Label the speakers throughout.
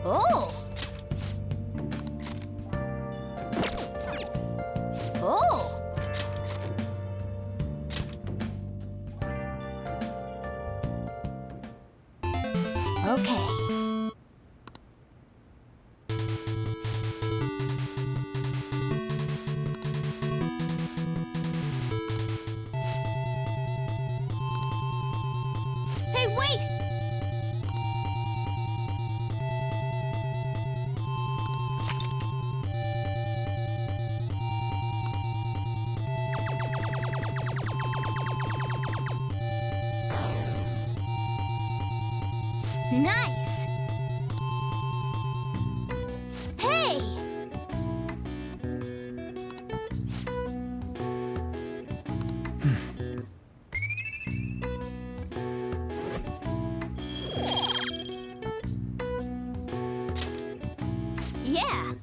Speaker 1: Oh! Oh! Okay. Hey, wait! Nice! Hey! Yeah!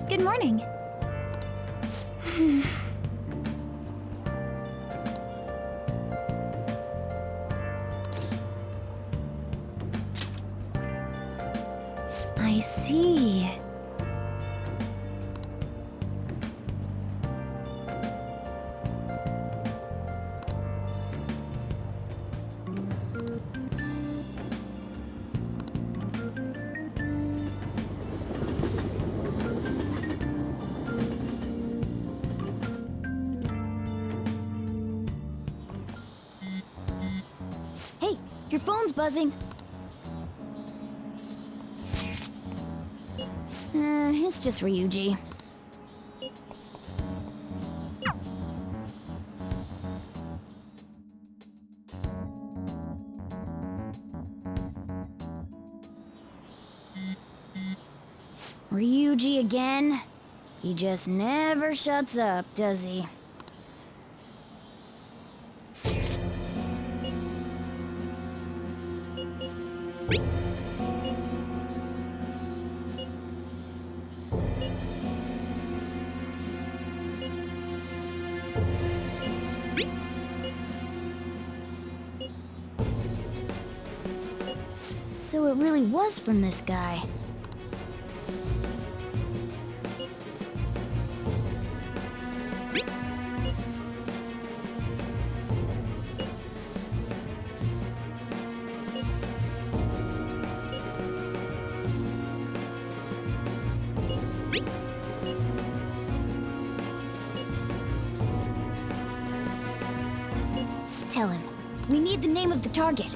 Speaker 1: Good morning. I see. Hey, your phone's buzzing. It's just Ryuji. Ryuji again? He just never shuts up, does he? So it really was from this guy. Tell him. We need the name of the target.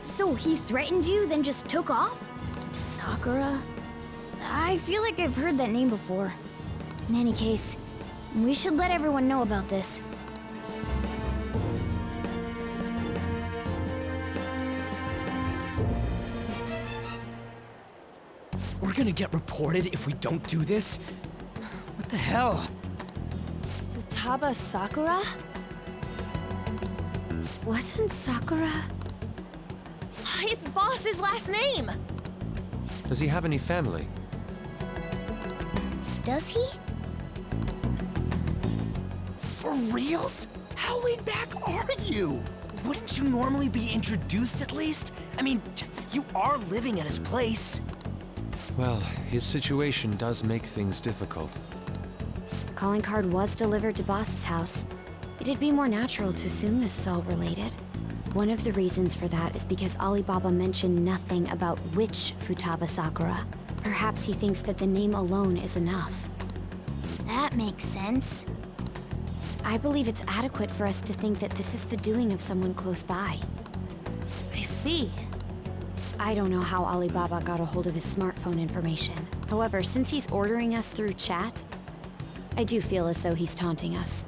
Speaker 1: So he threatened you, then just took off? Sakura? I feel like I've heard that name before. In any case, we should let everyone know about this.
Speaker 2: We're gonna get reported if we don't do this? What the hell?
Speaker 1: Futaba Sakura? Wasn't Sakura... It's Boss's last name!
Speaker 3: Does he have any family?
Speaker 1: Does he?
Speaker 2: For reals? How laid back are you? Wouldn't you normally be introduced at least? I mean, you are living at his place.
Speaker 3: Well, his situation does make things difficult.
Speaker 4: Calling card was delivered to Boss's house. It'd be more natural to assume this is all related. One of the reasons for that is because Alibaba mentioned nothing about which Futaba Sakura. Perhaps he thinks that the name alone is enough.
Speaker 1: That makes sense.
Speaker 4: I believe it's adequate for us to think that this is the doing of someone close by.
Speaker 1: I see.
Speaker 4: I don't know how Alibaba got a hold of his smartphone information. However, since he's ordering us through chat, I do feel as though he's taunting us.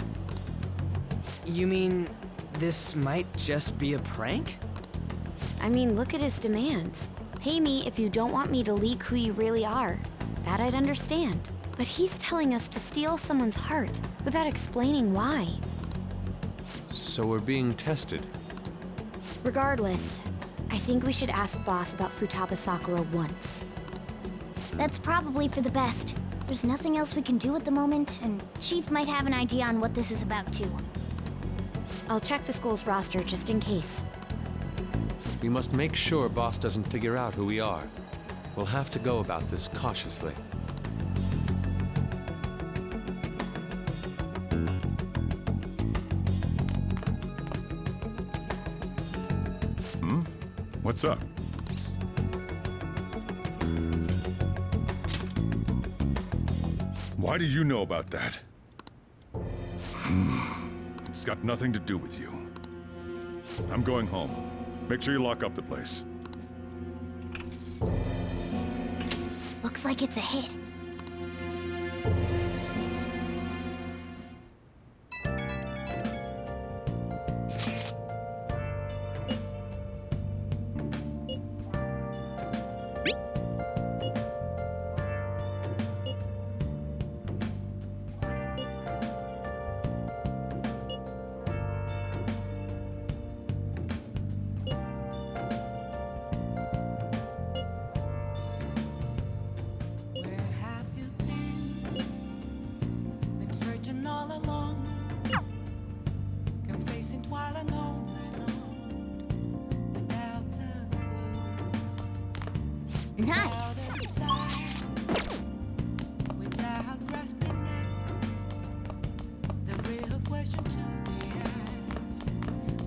Speaker 2: You mean this might just be a prank?
Speaker 4: I mean, look at his demands. Pay me if you don't want me to leak who you really are. That I'd understand. But he's telling us to steal someone's heart without explaining why.
Speaker 3: So we're being tested.
Speaker 4: Regardless, I think we should ask Boss about Futaba Sakura once.
Speaker 1: That's probably for the best. There's nothing else we can do at the moment, and Chief might have an idea on what this is about too.
Speaker 4: I'll check the school's roster just in case.
Speaker 3: We must make sure Boss doesn't figure out who we are. We'll have to go about this cautiously.
Speaker 5: What's up? Why do you know about that? It's got nothing to do with you. I'm going home. Make sure you lock up the place.
Speaker 1: Looks like it's a hit. Nice.
Speaker 6: Without grasping it, the real question to be asked,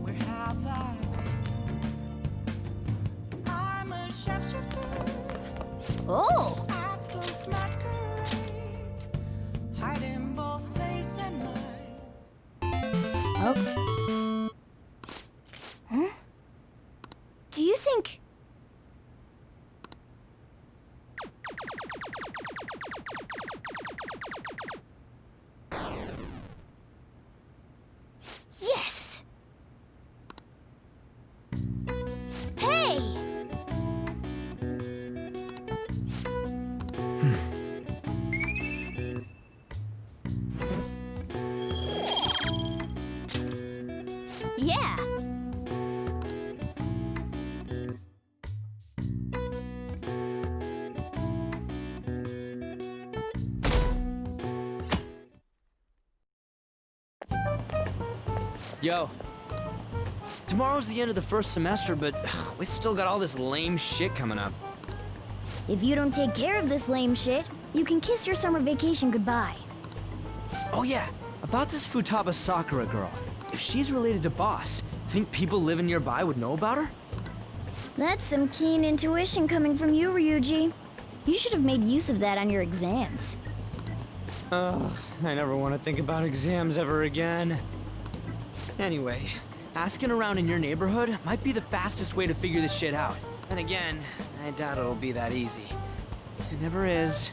Speaker 6: where have I been? I'm a sharpshooter.
Speaker 1: Oh!
Speaker 6: At this masquerade, hiding both face and mind.
Speaker 1: Oh. Huh? Do you think... Yes! Hey! Yeah!
Speaker 2: Yo. Tomorrow's the end of the first semester, but we still got all this lame shit coming up.
Speaker 1: If you don't take care of this lame shit, you can kiss your summer vacation goodbye.
Speaker 2: Oh yeah, about this Futaba Sakura girl. If she's related to Boss, think people living nearby would know about her?
Speaker 1: That's some keen intuition coming from you, Ryuji. You should have made use of that on your exams.
Speaker 2: Ugh, I never want to think about exams ever again. Anyway, asking around in your neighborhood might be the fastest way to figure this shit out. And again, I doubt it'll be that easy. It never is.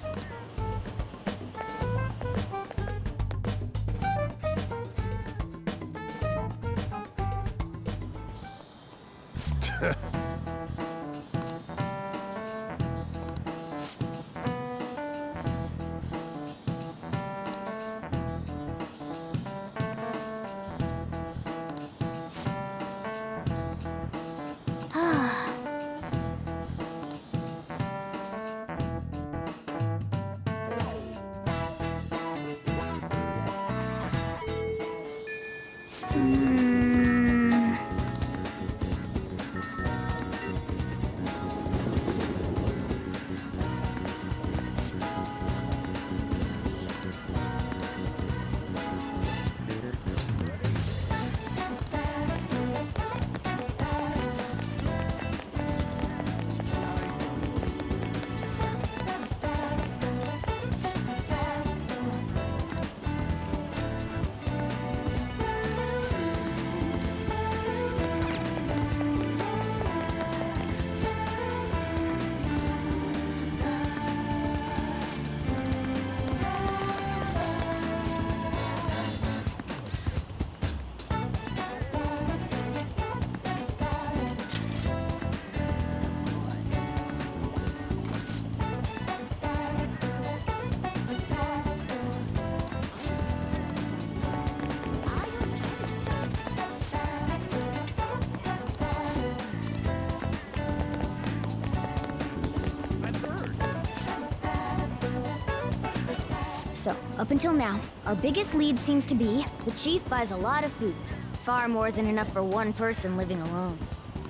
Speaker 1: Up until now, our biggest lead seems to be the chief buys a lot of food. Far more than enough for one person living alone.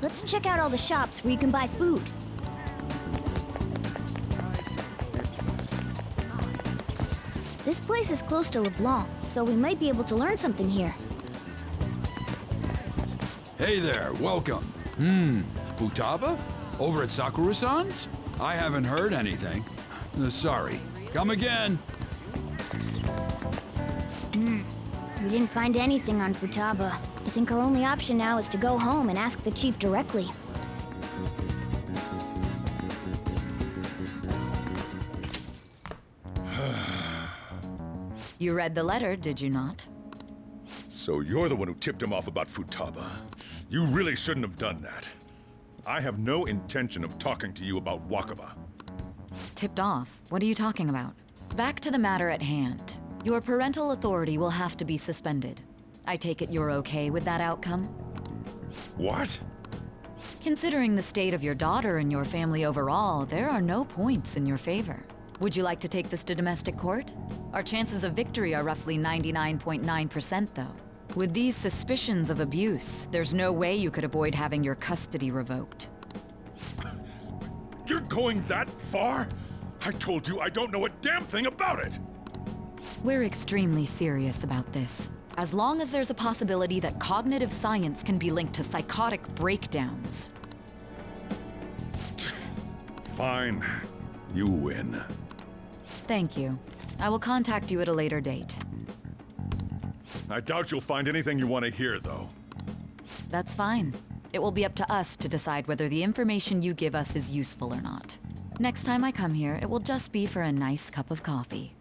Speaker 1: Let's check out all the shops where you can buy food. This place is close to LeBlanc, so we might be able to learn something here.
Speaker 7: Hey there, welcome. Futaba? Over at Sakura-san's? I haven't heard anything. Sorry. Come again.
Speaker 1: We didn't find anything on Futaba. I think our only option now is to go home and ask the chief directly.
Speaker 8: You read the letter, did you not?
Speaker 5: So you're the one who tipped him off about Futaba. You really shouldn't have done that. I have no intention of talking to you about Wakaba.
Speaker 8: Tipped off? What are you talking about? Back to the matter at hand. Your parental authority will have to be suspended. I take it you're okay with that outcome?
Speaker 5: What?
Speaker 8: Considering the state of your daughter and your family overall, there are no points in your favor. Would you like to take this to domestic court? Our chances of victory are roughly 99.9% though. With these suspicions of abuse, there's no way you could avoid having your custody revoked.
Speaker 5: You're going that far? I told you I don't know a damn thing about it!
Speaker 8: We're extremely serious about this. As long as there's a possibility that cognitive science can be linked to psychotic breakdowns.
Speaker 5: Fine. You win.
Speaker 8: Thank you. I will contact you at a later date.
Speaker 5: I doubt you'll find anything you want to hear, though.
Speaker 8: That's fine. It will be up to us to decide whether the information you give us is useful or not. Next time I come here, it will just be for a nice cup of coffee.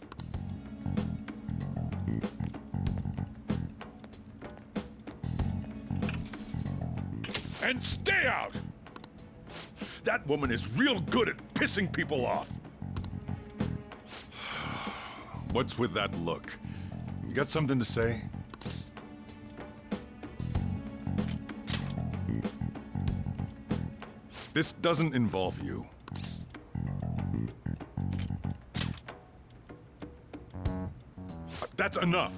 Speaker 5: And stay out! That woman is real good at pissing people off. What's with that look? You got something to say? This doesn't involve you. That's enough.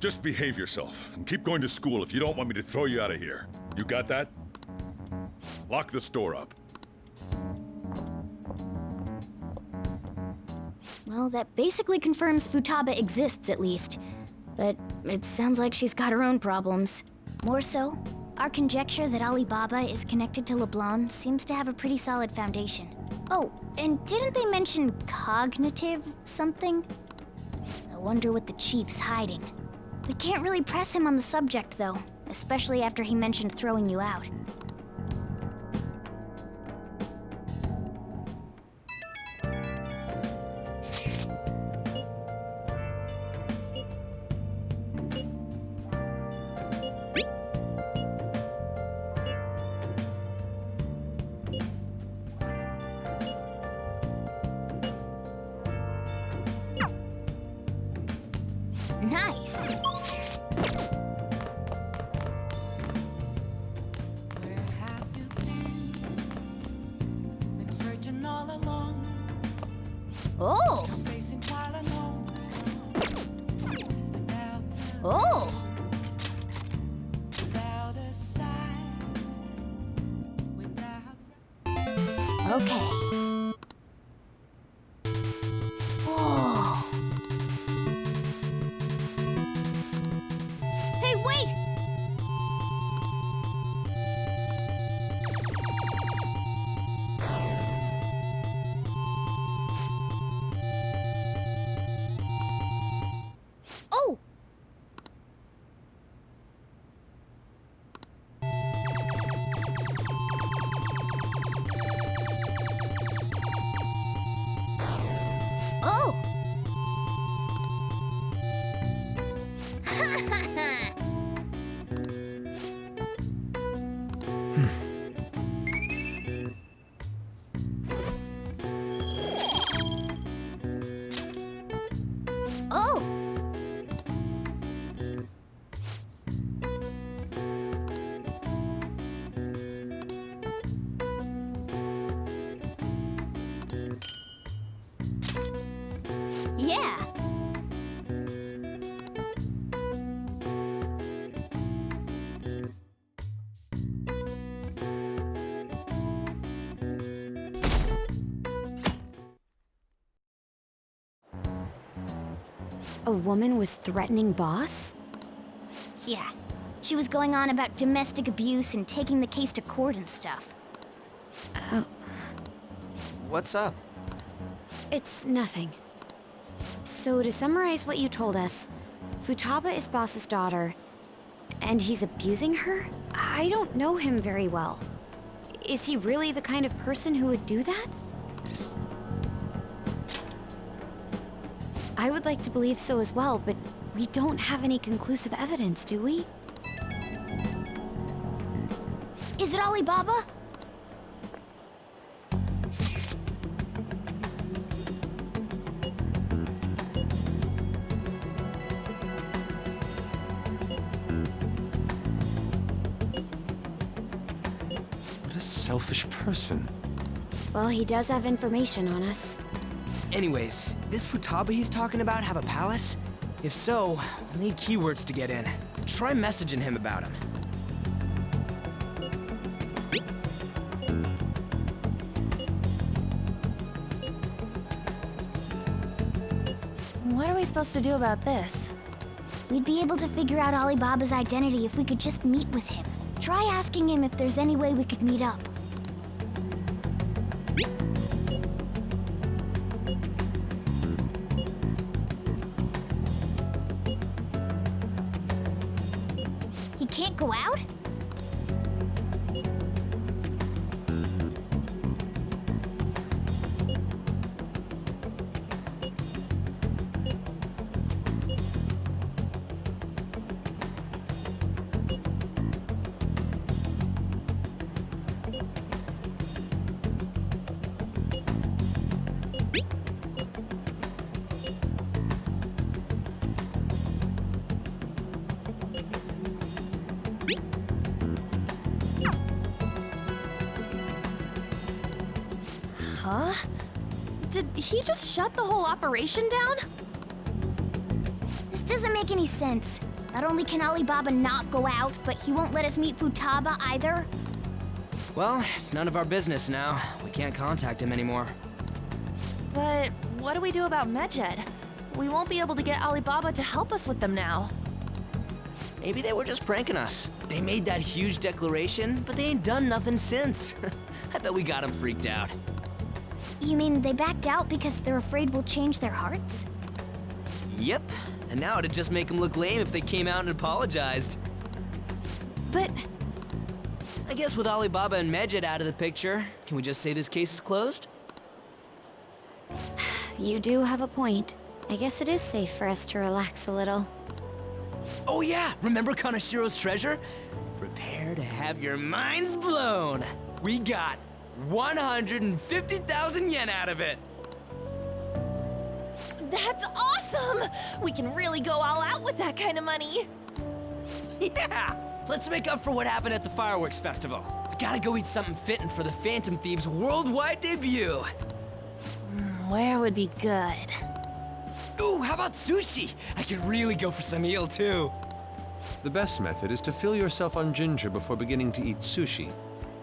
Speaker 5: Just behave yourself and keep going to school if you don't want me to throw you out of here. You got that? Lock the store up.
Speaker 1: Well, that basically confirms Futaba exists, at least. But it sounds like she's got her own problems. More so, our conjecture that Alibaba is connected to LeBlanc seems to have a pretty solid foundation. Oh, and didn't they mention cognitive something? I wonder what the chief's hiding. We can't really press him on the subject, though, especially after he mentioned throwing you out. Nice!
Speaker 6: Where have you been? Been searching all along,
Speaker 1: Oh!
Speaker 6: facing while alone. Without
Speaker 1: Oh!
Speaker 6: without a sign, without.
Speaker 1: Okay. Whoa. Hey, wait! Oh! Oh! Oh! Yeah.
Speaker 4: A woman was threatening Boss?
Speaker 1: Yeah. She was going on about domestic abuse and taking the case to court and stuff.
Speaker 2: What's up?
Speaker 4: It's nothing. So to summarize what you told us, Futaba is Boss's daughter, and he's abusing her? I don't know him very well. Is he really the kind of person who would do that? I would like to believe so as well, but we don't have any conclusive evidence, do we?
Speaker 1: Is it Alibaba?
Speaker 3: What a selfish person.
Speaker 4: Well, he does have information on us.
Speaker 2: Anyways, this Futaba he's talking about have a palace? If so, we'll need keywords to get in. Try messaging him about him.
Speaker 1: What are we supposed to do about this? We'd be able to figure out Alibaba's identity if we could just meet with him. Try asking him if there's any way we could meet up. He can't go out?
Speaker 9: Huh? Did he just shut the whole operation down?
Speaker 1: This doesn't make any sense. Not only can Alibaba not go out, but he won't let us meet Futaba either.
Speaker 2: Well, it's none of our business now. We can't contact him anymore.
Speaker 9: But what do we do about Medjed? We won't be able to get Alibaba to help us with them now.
Speaker 2: Maybe they were just pranking us. They made that huge declaration, but they ain't done nothing since. I bet we got them freaked out.
Speaker 1: You mean they backed out because they're afraid we'll change their hearts?
Speaker 2: Yep, and now it'd just make them look lame if they came out and apologized.
Speaker 9: But
Speaker 2: I guess with Alibaba and Medjed out of the picture, can we just say this case is closed?
Speaker 4: You do have a point. I guess it is safe for us to relax a little.
Speaker 2: Oh yeah, remember Kanashiro's treasure? Prepare to have your minds blown. We got 150,000 yen out of it.
Speaker 9: that's awesome! We can really go all out with that kind of money.
Speaker 2: Yeah, let's make up for what happened at the fireworks festival. We gotta go eat something fitting for the Phantom Thieves' worldwide debut.
Speaker 9: Where would be good?
Speaker 2: Ooh, how about sushi? I could really go for some eel too.
Speaker 3: The best method is to fill yourself on ginger before beginning to eat sushi.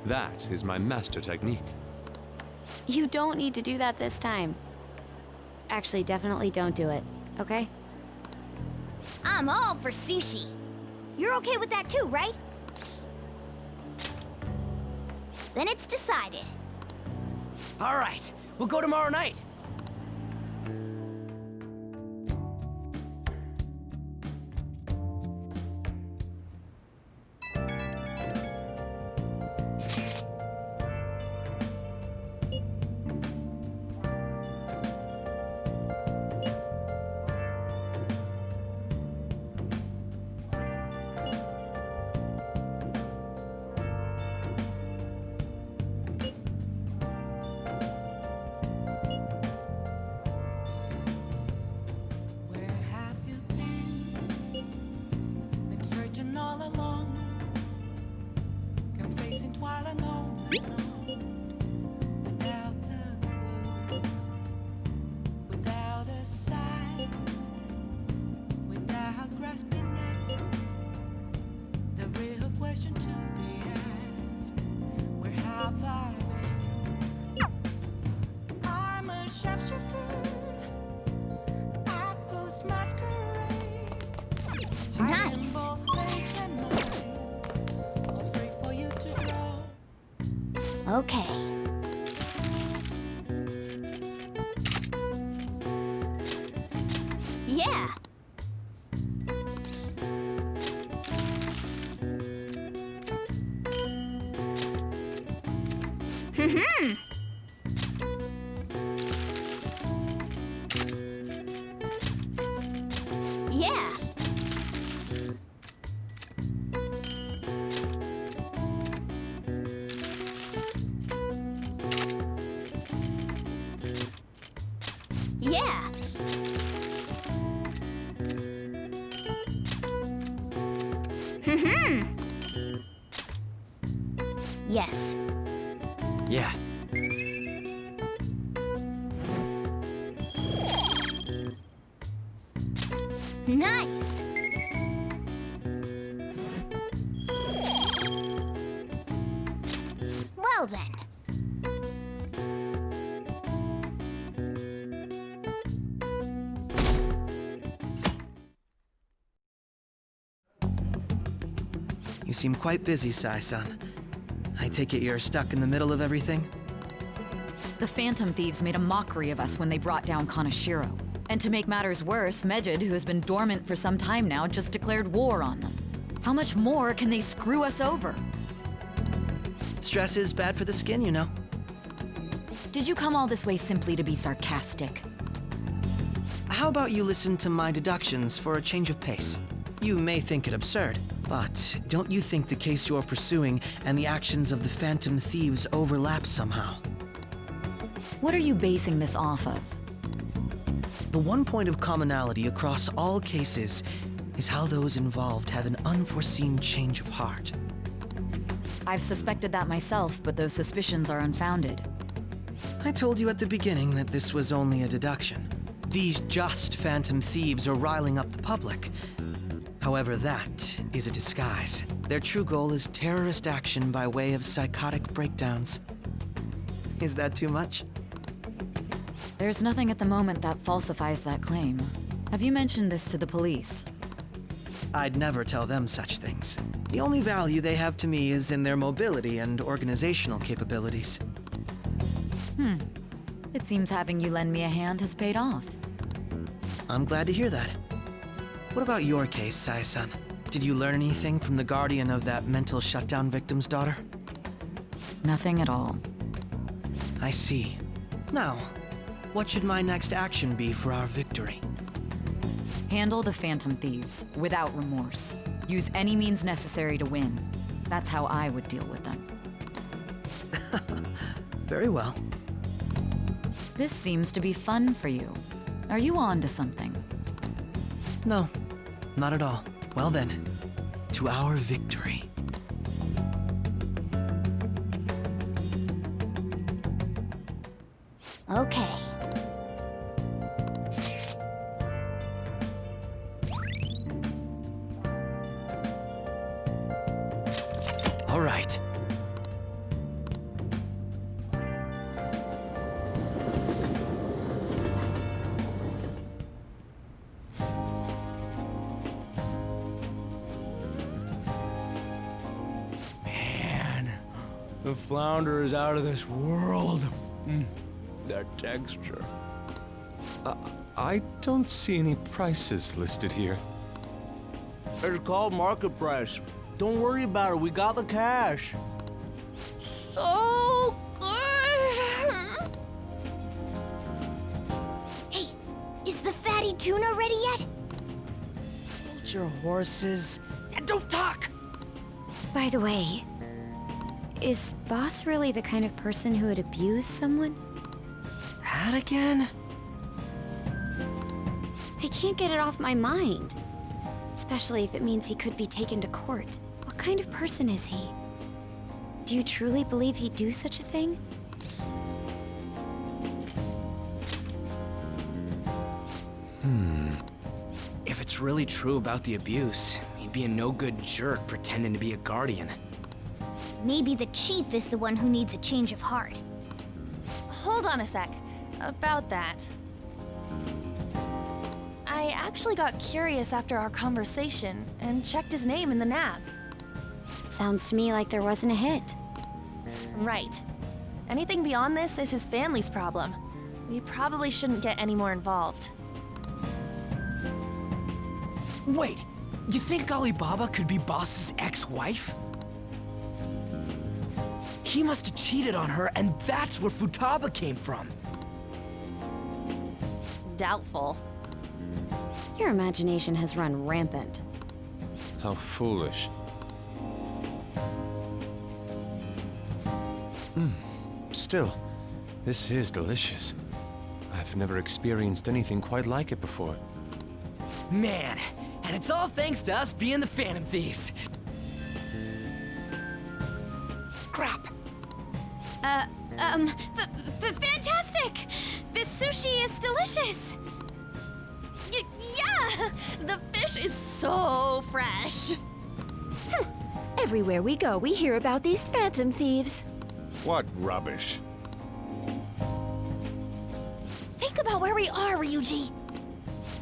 Speaker 3: That is my master technique.
Speaker 4: You don't need to do that this time. Actually, definitely don't do it, okay?
Speaker 1: I'm all for sushi. You're okay with that too, right? Then it's decided.
Speaker 2: All right, we'll go tomorrow night.
Speaker 6: Where have you been? Been searching all along, confessing while alone, without a clue, without a sign, without grasping it. The real question to be asked: where have I been? I'm a sharpshooter. I post masquerade.
Speaker 1: Okay. Yeah. Yeah. Yeah. Yes.
Speaker 2: Yeah.
Speaker 1: Nice. Well then.
Speaker 10: You seem quite busy, Sai-san. I take it you're stuck in the middle of everything?
Speaker 8: The Phantom Thieves made a mockery of us when they brought down Kaneshiro. And to make matters worse, Mejid, who has been dormant for some time now, just declared war on them. How much more can they screw us over?
Speaker 10: Stress is bad for the skin, you know.
Speaker 8: Did you come all this way simply to be sarcastic?
Speaker 10: How about you listen to my deductions for a change of pace? You may think it absurd, but don't you think the case you're pursuing and the actions of the Phantom Thieves overlap somehow?
Speaker 8: What are you basing this off of?
Speaker 10: The one point of commonality across all cases is how those involved have an unforeseen change of heart.
Speaker 8: I've suspected that myself, but those suspicions are unfounded.
Speaker 10: I told you at the beginning that this was only a deduction. These just Phantom Thieves are riling up the public. However, that is a disguise. Their true goal is terrorist action by way of psychotic breakdowns. Is that too much?
Speaker 8: There's nothing at the moment that falsifies that claim. Have you mentioned this to the police?
Speaker 10: I'd never tell them such things. The only value they have to me is in their mobility and organizational capabilities.
Speaker 8: It seems having you lend me a hand has paid off.
Speaker 10: I'm glad to hear that. What about your case, Sai-san? Did you learn anything from the guardian of that mental shutdown victim's daughter?
Speaker 8: Nothing at all.
Speaker 10: I see. Now, what should my next action be for our victory?
Speaker 8: Handle the Phantom Thieves, without remorse. Use any means necessary to win. That's how I would deal with them.
Speaker 10: Very well.
Speaker 8: This seems to be fun for you. Are you on to something?
Speaker 10: No, not at all. Well then, to our victory.
Speaker 1: Okay.
Speaker 10: All right.
Speaker 2: Man, the flounder is out of this world. That texture.
Speaker 3: I don't see any prices listed here.
Speaker 2: It's called market price. Don't worry about it, we got the cash.
Speaker 1: So good! Hey, is the fatty tuna ready yet?
Speaker 10: Hold your horses and don't talk!
Speaker 4: By the way, is Boss really the kind of person who would abuse someone?
Speaker 10: That again?
Speaker 4: I can't get it off my mind. Especially if it means he could be taken to court. What kind of person is he? Do you truly believe he'd do such a thing?
Speaker 11: If it's really true about the abuse, he'd be a no-good jerk pretending to be a guardian.
Speaker 1: Maybe the chief is the one who needs a change of heart.
Speaker 9: Hold on a sec. About that. I actually got curious after our conversation and checked his name in the nav.
Speaker 4: Sounds to me like there wasn't a hit.
Speaker 9: Right. Anything beyond this is his family's problem. We probably shouldn't get any more involved.
Speaker 11: Wait, you think Alibaba could be Boss's ex-wife? He must have cheated on her, and that's where Futaba came from.
Speaker 9: Doubtful.
Speaker 4: Your imagination has run rampant.
Speaker 3: How foolish. Still, this is delicious. I've never experienced anything quite like it before.
Speaker 11: Man, and it's all thanks to us being the Phantom Thieves. Crap.
Speaker 4: Fantastic! This sushi is delicious!
Speaker 9: Yeah! The fish is so fresh.
Speaker 4: Everywhere we go, we hear about these phantom thieves.
Speaker 5: What rubbish.
Speaker 9: Think about where we are, Ryuji.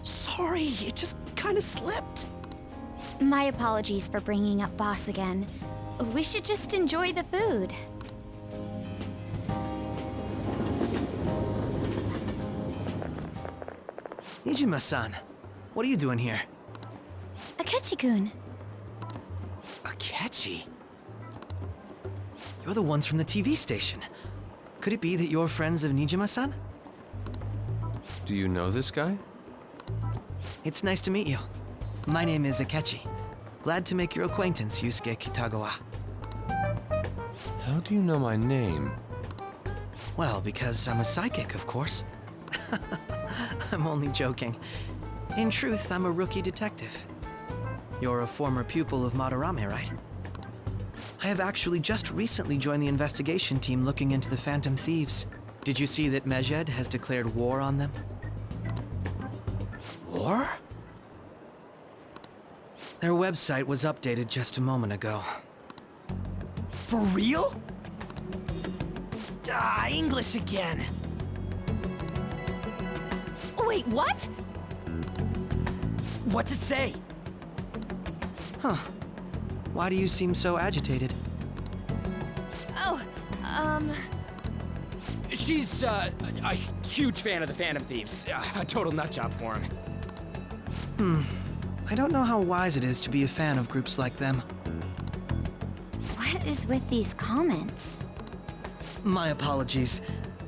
Speaker 11: Sorry, it just kind of slipped.
Speaker 1: My apologies for bringing up Boss again. We should just enjoy the food.
Speaker 10: Nijima-san, what are you doing here?
Speaker 1: Akechi-kun.
Speaker 11: Akechi?
Speaker 10: You're the ones from the TV station. Could it be that you're friends of Nijima-san?
Speaker 3: Do you know this guy?
Speaker 10: It's nice to meet you. My name is Akechi. Glad to make your acquaintance, Yusuke Kitagawa.
Speaker 3: How do you know my name?
Speaker 10: Well, because I'm a psychic, of course. I'm only joking. In truth, I'm a rookie detective. You're a former pupil of Madarame, right? I have actually just recently joined the investigation team looking into the Phantom Thieves. Did you see that Medjed has declared war on them?
Speaker 11: War?
Speaker 10: Their website was updated just a moment ago.
Speaker 11: For real? English again.
Speaker 9: Wait, what?
Speaker 11: What's it say?
Speaker 10: Huh. Why do you seem so agitated?
Speaker 9: Oh,
Speaker 11: She's, a huge fan of the Phantom Thieves. A total nutjob for him.
Speaker 10: I don't know how wise it is to be a fan of groups like them.
Speaker 1: What is with these comments?
Speaker 10: My apologies.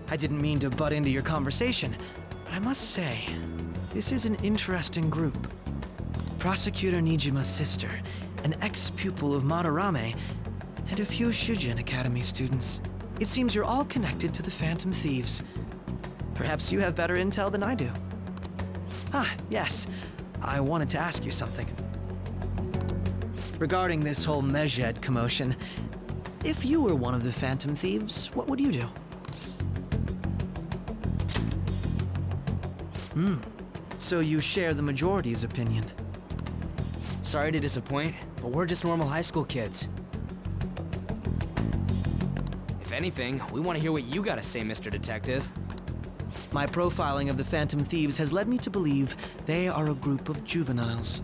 Speaker 10: I didn't mean to butt into your conversation, but I must say, this is an interesting group. Prosecutor Nijima's sister, an ex-pupil of Madarame, and a few Shujin Academy students. It seems you're all connected to the Phantom Thieves. Perhaps you have better intel than I do. Ah, yes. I wanted to ask you something. Regarding this whole Medjed commotion, if you were one of the Phantom Thieves, what would you do? So you share the majority's opinion.
Speaker 11: Sorry to disappoint, but we're just normal high school kids. If anything, we want to hear what you gotta say, Mr. Detective.
Speaker 10: My profiling of the Phantom Thieves has led me to believe they are a group of juveniles.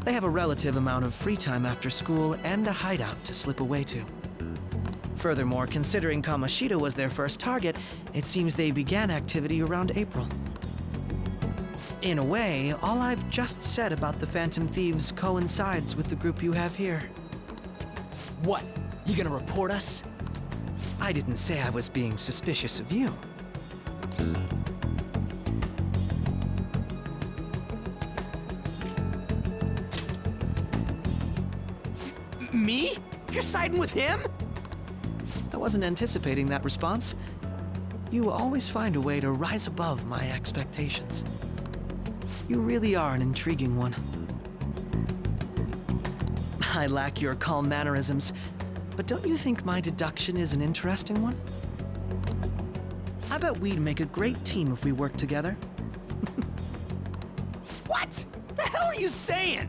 Speaker 10: They have a relative amount of free time after school and a hideout to slip away to. Furthermore, considering Kamoshida was their first target, it seems they began activity around April. In a way, all I've just said about the Phantom Thieves coincides with the group you have here.
Speaker 11: What? You gonna report us?
Speaker 10: I didn't say I was being suspicious of you.
Speaker 11: Me? You're siding with him?
Speaker 10: I wasn't anticipating that response. You always find a way to rise above my expectations. You really are an intriguing one. I lack your calm mannerisms, but don't you think my deduction is an interesting one? I bet we'd make a great team if we worked together.
Speaker 11: What? The hell are you saying?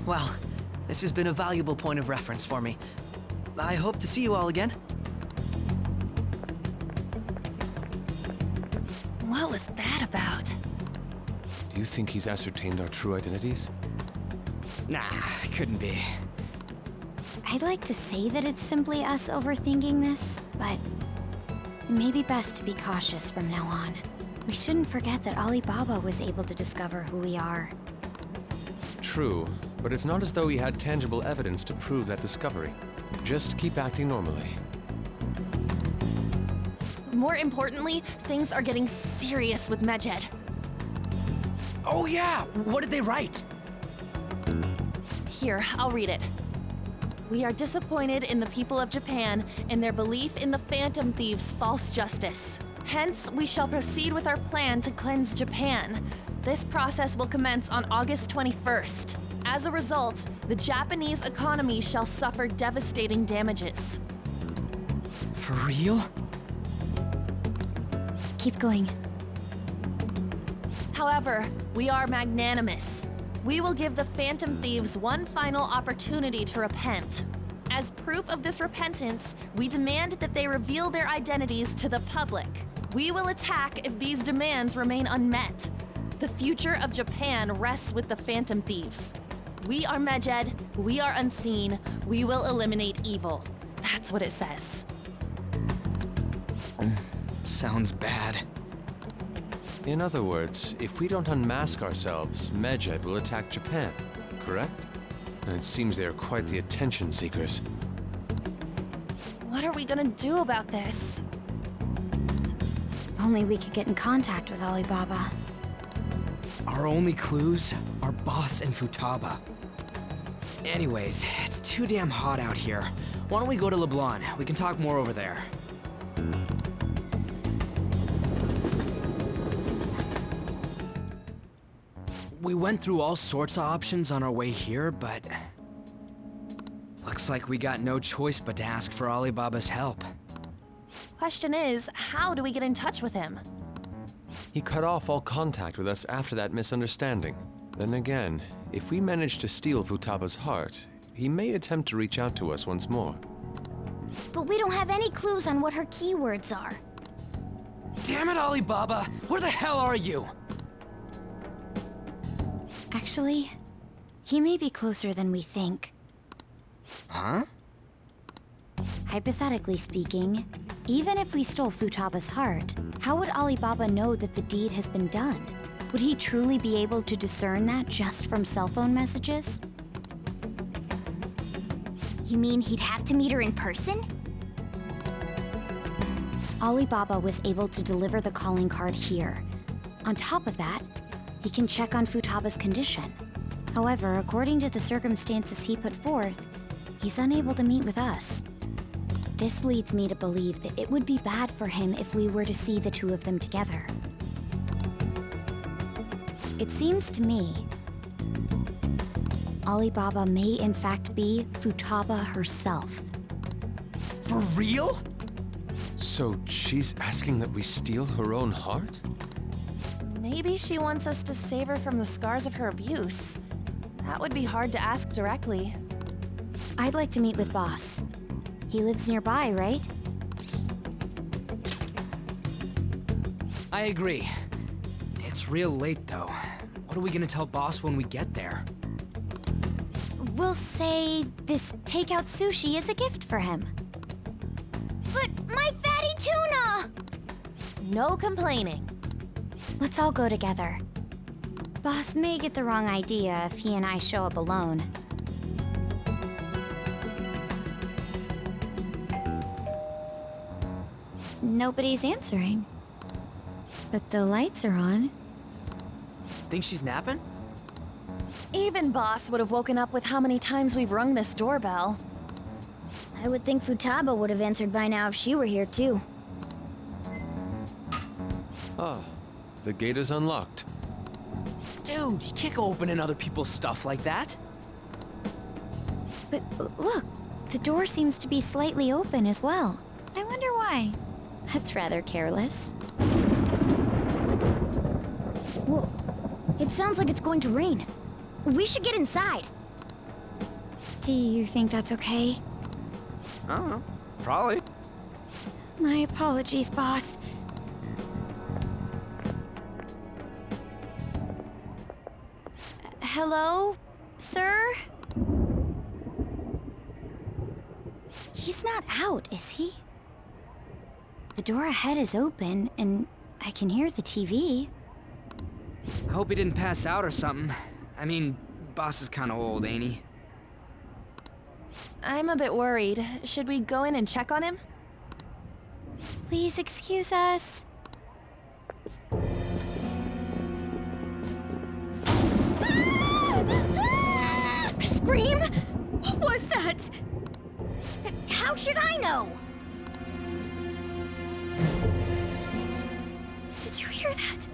Speaker 10: Well, this has been a valuable point of reference for me. I hope to see you all again.
Speaker 9: What was that about?
Speaker 3: Do you think he's ascertained our true identities?
Speaker 11: Nah, couldn't be.
Speaker 4: I'd like to say that it's simply us overthinking this, but it may be best to be cautious from now on. We shouldn't forget that Alibaba was able to discover who we are.
Speaker 3: True, but it's not as though he had tangible evidence to prove that discovery. Just keep acting normally.
Speaker 9: More importantly, things are getting serious with Medjed.
Speaker 11: Oh yeah, what did they write?
Speaker 9: Here, I'll read it. We are disappointed in the people of Japan in their belief in the Phantom Thieves' false justice. Hence, we shall proceed with our plan to cleanse Japan. This process will commence on August 21st. As a result, the Japanese economy shall suffer devastating damages.
Speaker 11: For real?
Speaker 4: Keep going.
Speaker 9: However, we are magnanimous. We will give the Phantom Thieves one final opportunity to repent. As proof of this repentance, we demand that they reveal their identities to the public. We will attack if these demands remain unmet. The future of Japan rests with the Phantom Thieves. We are Medjed, we are unseen, we will eliminate evil. That's what it says.
Speaker 11: Sounds bad.
Speaker 3: In other words, if we don't unmask ourselves, Medjed will attack Japan, correct? And it seems they are quite the attention seekers.
Speaker 9: What are we gonna do about this?
Speaker 4: If only we could get in contact with Alibaba.
Speaker 11: Our only clues are Boss and Futaba. Anyways, it's too damn hot out here. Why don't we go to LeBlanc? We can talk more over there. We went through all sorts of options on our way here, but looks like we got no choice but to ask for Alibaba's help.
Speaker 9: Question is, how do we get in touch with him?
Speaker 3: He cut off all contact with us after that misunderstanding. Then again, if we manage to steal Futaba's heart, he may attempt to reach out to us once more.
Speaker 1: But we don't have any clues on what her keywords are.
Speaker 11: Damn it, Alibaba! Where the hell are you?
Speaker 4: Actually, he may be closer than we think.
Speaker 11: Huh?
Speaker 4: Hypothetically speaking, even if we stole Futaba's heart, how would Alibaba know that the deed has been done? Would he truly be able to discern that just from cell phone messages?
Speaker 1: You mean he'd have to meet her in person?
Speaker 4: Alibaba was able to deliver the calling card here. On top of that, he can check on Futaba's condition. However, according to the circumstances he put forth, he's unable to meet with us. This leads me to believe that it would be bad for him if we were to see the two of them together. It seems to me Alibaba may in fact be Futaba herself.
Speaker 11: For real?
Speaker 3: So she's asking that we steal her own heart?
Speaker 9: Maybe she wants us to save her from the scars of her abuse. That would be hard to ask directly.
Speaker 4: I'd like to meet with Boss. He lives nearby, right?
Speaker 11: I agree. It's real late, though. What are we gonna tell Boss when we get there?
Speaker 4: We'll say this takeout sushi is a gift for him.
Speaker 1: But my fatty tuna!
Speaker 9: No complaining.
Speaker 4: Let's all go together. Boss may get the wrong idea if he and I show up alone. Nobody's answering. But the lights are on.
Speaker 11: Think she's napping?
Speaker 9: Even Boss would have woken up with how many times we've rung this doorbell.
Speaker 1: I would think Futaba would have answered by now if she were here too.
Speaker 3: Ah, the gate is unlocked.
Speaker 11: Dude, you can't go opening other people's stuff like that.
Speaker 4: But look, the door seems to be slightly open as well. I wonder why. That's rather careless.
Speaker 1: Whoa. It sounds like it's going to rain. We should get inside.
Speaker 4: Do you think that's okay?
Speaker 11: I don't know. Probably.
Speaker 4: My apologies, boss. Hello, sir? He's not out, is he? The door ahead is open, and I can hear the TV.
Speaker 11: I hope he didn't pass out or something. I mean, boss is kinda old, ain't he?
Speaker 9: I'm a bit worried. Should we go in and check on him?
Speaker 4: Please excuse us.
Speaker 1: Scream? What was that? How should I know?
Speaker 4: Did you hear that?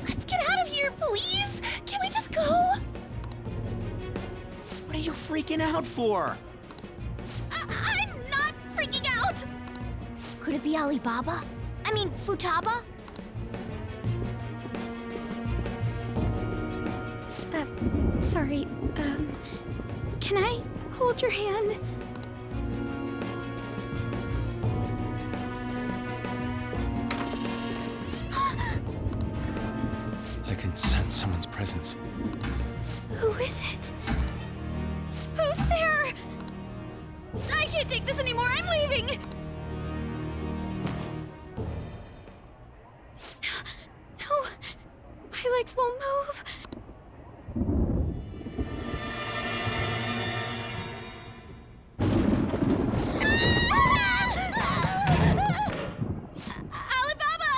Speaker 9: Let's get out of here, please! Can we just go?
Speaker 2: What are you freaking out for?
Speaker 9: I'm not freaking out!
Speaker 1: Could it be Alibaba? I mean, Futaba?
Speaker 4: Sorry, can I hold your hand?
Speaker 3: I can sense someone's presence.
Speaker 4: Who is it? Who's there? I can't take this anymore, I'm leaving! No, my legs won't move.
Speaker 9: Alibaba!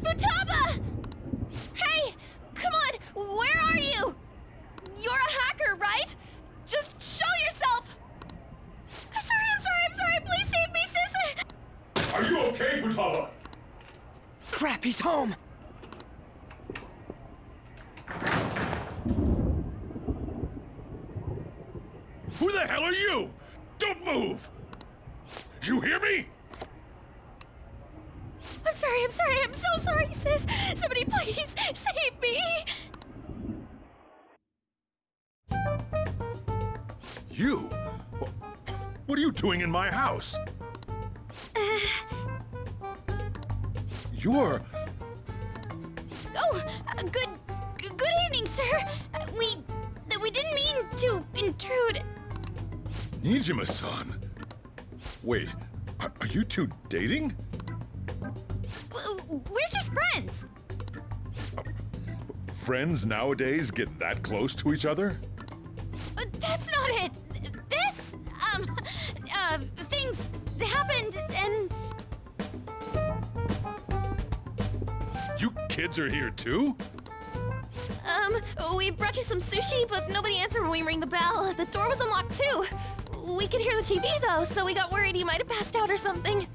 Speaker 9: Futaba! Hey! Come on! Where are you? You're a hacker, right? Just show yourself! I'm sorry! Please save me, sis!
Speaker 5: Are you okay, Futaba?
Speaker 2: Crap, he's home!
Speaker 5: Who the hell are you? Don't move! You hear me?
Speaker 9: I'm sorry, I'm so sorry, sis! Somebody please save me!
Speaker 5: You? What are you doing in my house? You're...
Speaker 4: Oh, good evening, sir. We didn't mean to intrude.
Speaker 5: Nijima-san. Wait, are you two dating?
Speaker 4: We're just friends.
Speaker 5: Friends nowadays get that close to each other?
Speaker 4: That's not it. This, things happened and...
Speaker 5: You kids are here too?
Speaker 9: We brought you some sushi, but nobody answered when we rang the bell. The door was unlocked too. We could hear the TV though, so we got worried you might have passed out or something.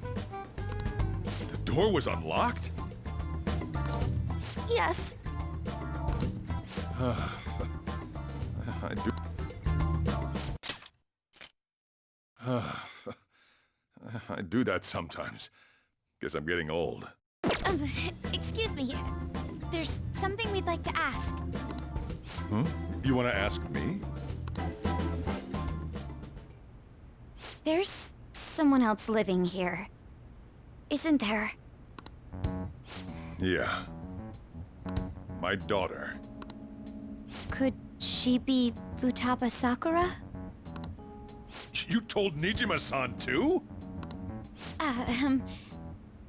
Speaker 5: The door was unlocked?
Speaker 9: Yes.
Speaker 5: I do... I do that sometimes. Guess I'm getting old.
Speaker 4: Excuse me. There's something we'd like to ask.
Speaker 5: Huh? You want to ask me?
Speaker 4: There's someone else living here, isn't there?
Speaker 5: Yeah. My daughter.
Speaker 4: Could she be Futaba Sakura?
Speaker 5: You told Nijima-san too?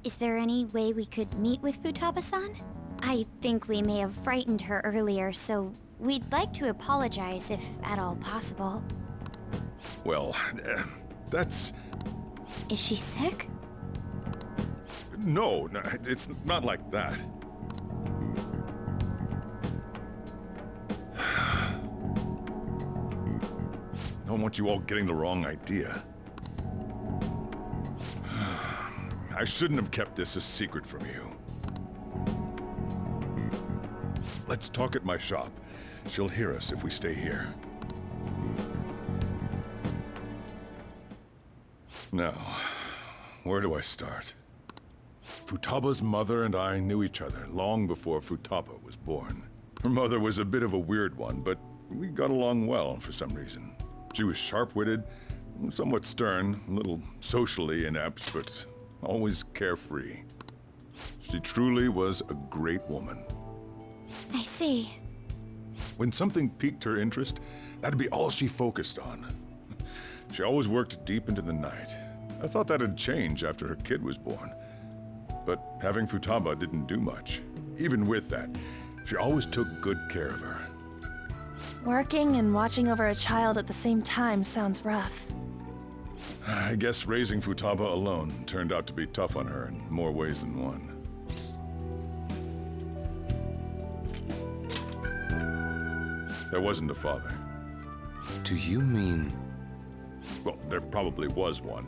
Speaker 4: Is there any way we could meet with Futaba-san? I think we may have frightened her earlier, so we'd like to apologize if at all possible.
Speaker 5: Well, that's...
Speaker 4: Is she sick?
Speaker 5: No, it's not like that. I don't want you all getting the wrong idea. I shouldn't have kept this a secret from you. Let's talk at my shop. She'll hear us if we stay here. Now, where do I start? Futaba's mother and I knew each other long before Futaba was born. Her mother was a bit of a weird one, but we got along well for some reason. She was sharp-witted, somewhat stern, a little socially inept, but always carefree. She truly was a great woman.
Speaker 4: I see.
Speaker 5: When something piqued her interest, that'd be all she focused on. She always worked deep into the night. I thought that'd change after her kid was born. But having Futaba didn't do much. Even with that, she always took good care of her.
Speaker 9: Working and watching over a child at the same time sounds rough.
Speaker 5: I guess raising Futaba alone turned out to be tough on her in more ways than one. There wasn't a father.
Speaker 3: Do you mean...
Speaker 5: Well, there probably was one.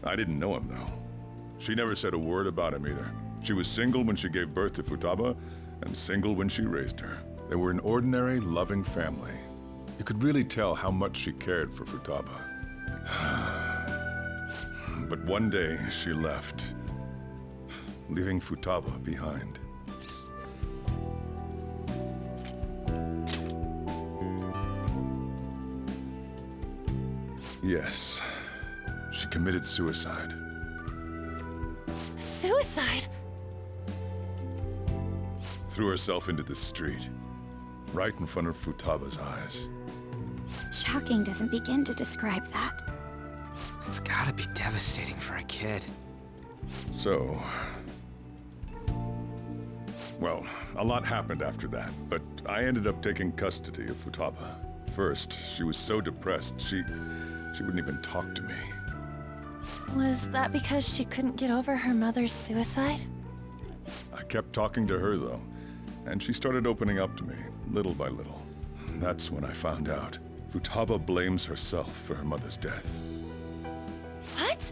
Speaker 5: I didn't know him, though. She never said a word about him either. She was single when she gave birth to Futaba, and single when she raised her. They were an ordinary, loving family. You could really tell how much she cared for Futaba. But one day, she left, leaving Futaba behind. Yes, she committed suicide.
Speaker 9: Suicide?
Speaker 5: Threw herself into the street, right in front of Futaba's eyes.
Speaker 4: Shocking doesn't begin to describe that.
Speaker 11: It's gotta be devastating for a kid.
Speaker 5: So... Well, a lot happened after that, but I ended up taking custody of Futaba. First, she was so depressed, she wouldn't even talk to me.
Speaker 9: Was that because she couldn't get over her mother's suicide?
Speaker 5: I kept talking to her, though, and she started opening up to me, little by little. That's when I found out. Futaba blames herself for her mother's death.
Speaker 9: What?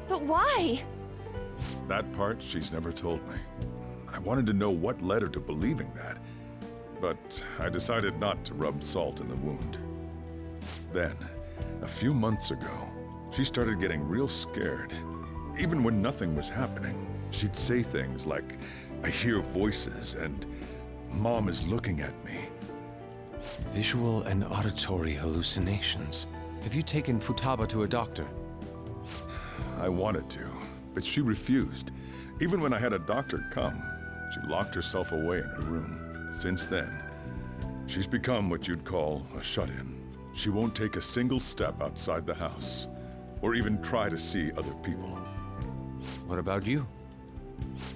Speaker 9: But why?
Speaker 5: That part she's never told me. I wanted to know what led her to believing that, but I decided not to rub salt in the wound. Then, a few months ago, she started getting real scared. Even when nothing was happening, she'd say things like, "I hear voices," and "Mom is looking at me."
Speaker 3: Visual and auditory hallucinations. Have you taken Futaba to a doctor?
Speaker 5: I wanted to, but she refused. Even when I had a doctor come, she locked herself away in her room. Since then, she's become what you'd call a shut-in. She won't take a single step outside the house, or even try to see other people.
Speaker 3: What about you?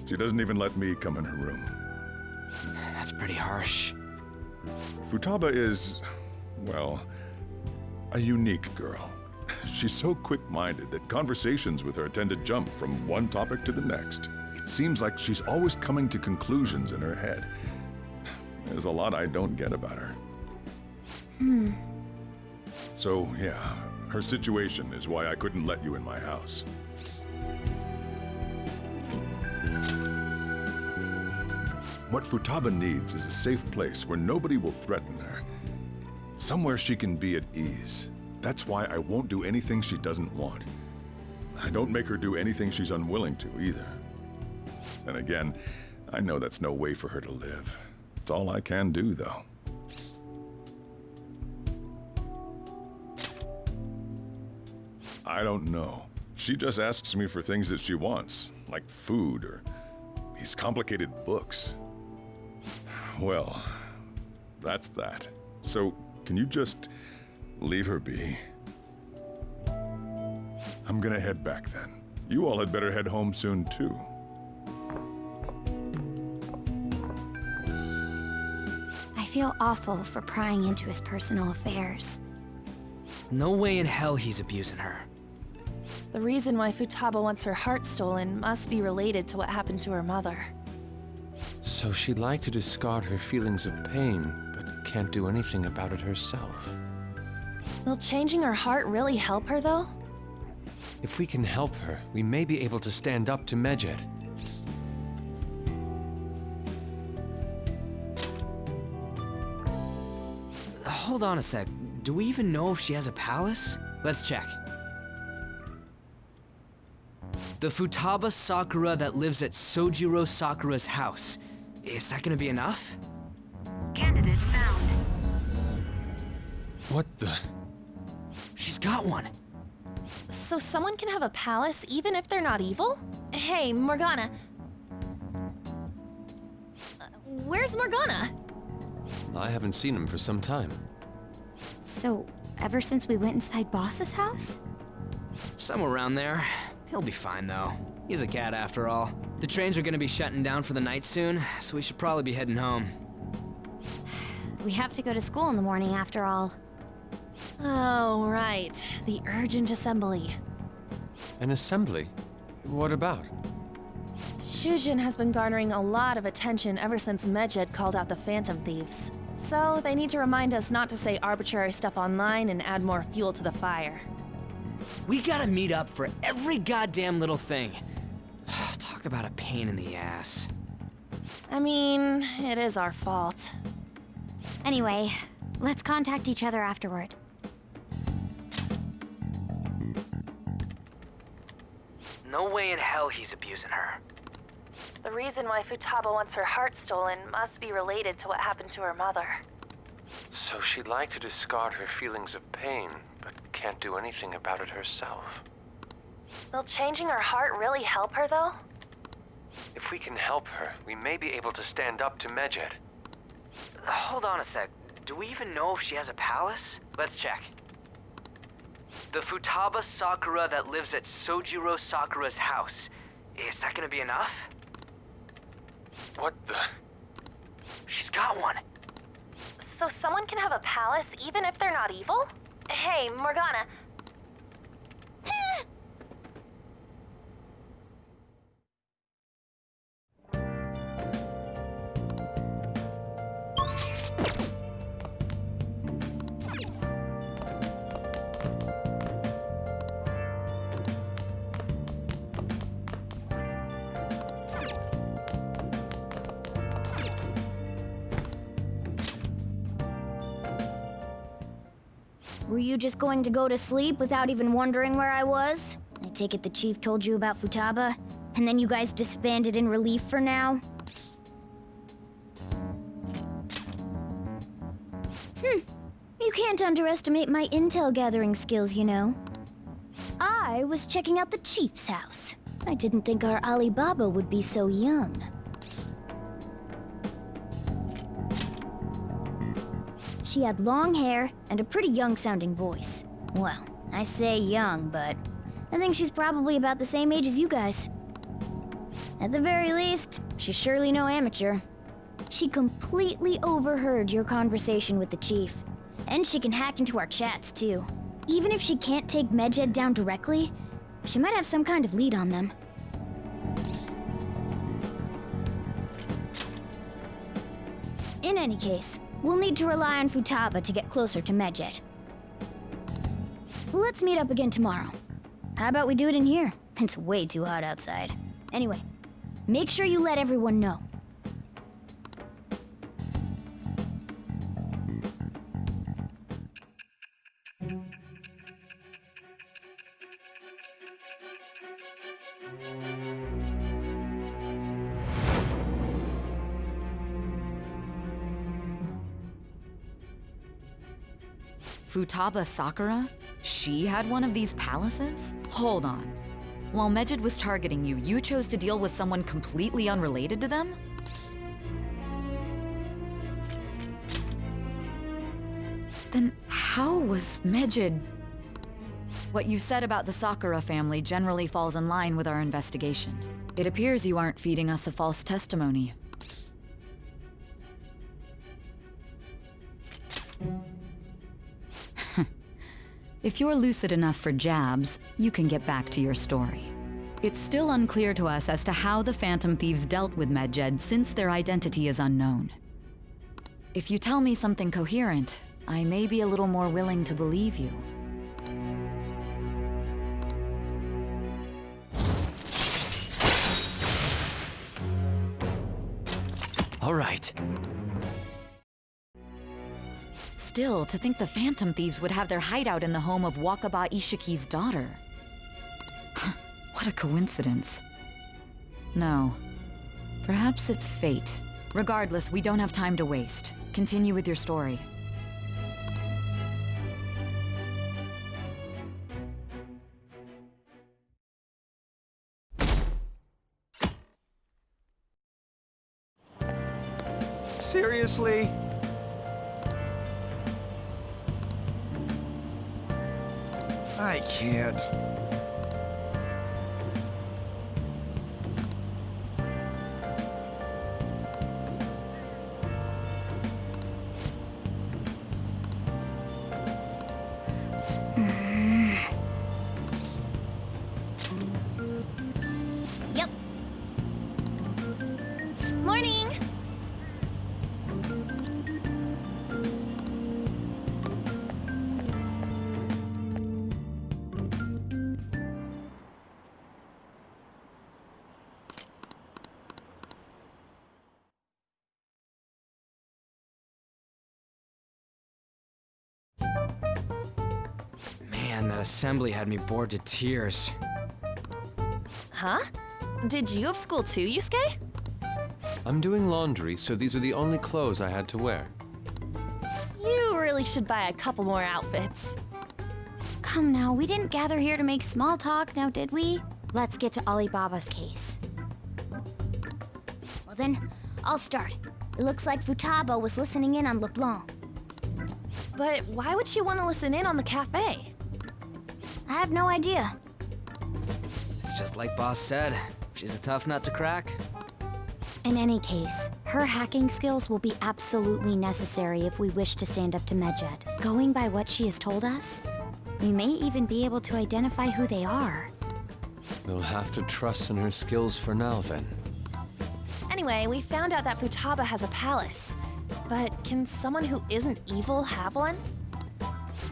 Speaker 5: She doesn't even let me come in her room.
Speaker 11: That's pretty harsh.
Speaker 5: Futaba is, well, a unique girl. She's so quick-minded that conversations with her tend to jump from one topic to the next. It seems like she's always coming to conclusions in her head. There's a lot I don't get about her. So, yeah, her situation is why I couldn't let you in my house. What Futaba needs is a safe place where nobody will threaten her. Somewhere she can be at ease. That's why I won't do anything she doesn't want. I don't make her do anything she's unwilling to, either. And again, I know that's no way for her to live. It's all I can do, though. I don't know. She just asks me for things that she wants, like food or these complicated books. Well, that's that. So, can you just leave her be? I'm gonna head back then. You all had better head home soon, too.
Speaker 4: I feel awful for prying into his personal affairs.
Speaker 11: No way in hell he's abusing her.
Speaker 9: The reason why Futaba wants her heart stolen must be related to what happened to her mother.
Speaker 3: So she'd like to discard her feelings of pain, but can't do anything about it herself.
Speaker 9: Will changing her heart really help her, though?
Speaker 3: If we can help her, we may be able to stand up to Medjed.
Speaker 11: Hold on a sec. Do we even know if she has a palace? Let's check. The Futaba Sakura that lives at Sojiro Sakura's house. Is that gonna be enough?
Speaker 12: Candidate found.
Speaker 3: What the?
Speaker 11: She's got one.
Speaker 9: So someone can have a palace even if they're not evil? Hey, Morgana. Where's Morgana?
Speaker 3: I haven't seen him for some time.
Speaker 4: So, ever since we went inside Boss's house?
Speaker 11: Somewhere around there. He'll be fine, though. He's a cat after all. The trains are gonna be shutting down for the night soon, so we should probably be heading home.
Speaker 4: We have to go to school in the morning after all.
Speaker 9: Oh, right. The urgent assembly.
Speaker 3: An assembly? What about?
Speaker 9: Shujin has been garnering a lot of attention ever since Medjed called out the Phantom Thieves. So they need to remind us not to say arbitrary stuff online and add more fuel to the fire.
Speaker 11: We gotta meet up for every goddamn little thing. Talk about a pain in the ass.
Speaker 9: I mean, it is our fault.
Speaker 4: Anyway, let's contact each other afterward.
Speaker 2: No way in hell he's abusing her.
Speaker 9: The reason why Futaba wants her heart stolen must be related to what happened to her mother.
Speaker 3: So she'd like to discard her feelings of pain, but can't do anything about it herself.
Speaker 9: Will changing her heart really help her, though?
Speaker 3: If we can help her, we may be able to stand up to Medjed.
Speaker 2: Hold on a sec. Do we even know if she has a palace? Let's check. The Futaba Sakura that lives at Sojiro Sakura's house. Is that gonna be enough?
Speaker 3: What the?
Speaker 2: She's got one.
Speaker 9: So someone can have a palace even if they're not evil? Hey, Morgana.
Speaker 1: Were you just going to go to sleep without even wondering where I was? I take it the chief told you about Futaba, and then you guys disbanded in relief for now? You can't underestimate my intel gathering skills, you know. I was checking out the chief's house. I didn't think our Alibaba would be so young. She had long hair and a pretty young-sounding voice. Well, I say young, but I think she's probably about the same age as you guys. At the very least, she's surely no amateur. She completely overheard your conversation with the chief, and she can hack into our chats, too. Even if she can't take Medjed down directly, she might have some kind of lead on them. In any case, we'll need to rely on Futaba to get closer to Medjed. Let's meet up again tomorrow. How about we do it in here? It's way too hot outside. Anyway, make sure you let everyone know.
Speaker 8: Futaba Sakura? She had one of these palaces? Hold on. While Medjed was targeting you, you chose to deal with someone completely unrelated to them? Then how was Medjed... What you said about the Sakura family generally falls in line with our investigation. It appears you aren't feeding us a false testimony. If you're lucid enough for jabs, you can get back to your story. It's still unclear to us as to how the Phantom Thieves dealt with Medjed since their identity is unknown. If you tell me something coherent, I may be a little more willing to believe you.
Speaker 11: All right.
Speaker 8: Still, to think the Phantom Thieves would have their hideout in the home of Wakaba Ishiki's daughter. What a coincidence. No. Perhaps it's fate. Regardless, we don't have time to waste. Continue with your story.
Speaker 11: Seriously?
Speaker 13: I can't.
Speaker 1: Yep.
Speaker 9: Morning!
Speaker 11: Man, that assembly had me bored to tears.
Speaker 9: Huh? Did you have school too, Yusuke?
Speaker 3: I'm doing laundry, so these are the only clothes I had to wear.
Speaker 9: You really should buy a couple more outfits.
Speaker 4: Come now, we didn't gather here to make small talk, now did we? Let's get to Alibaba's case.
Speaker 1: Well then, I'll start. It looks like Futaba was listening in on LeBlanc.
Speaker 9: But why would she want to listen in on the cafe?
Speaker 1: I have no idea.
Speaker 11: It's just like Boss said. She's a tough nut to crack.
Speaker 4: In any case, her hacking skills will be absolutely necessary if we wish to stand up to Medjed. Going by what she has told us, we may even be able to identify who they are.
Speaker 3: We'll have to trust in her skills for now, then.
Speaker 9: Anyway, we found out that Futaba has a palace. But can someone who isn't evil have one?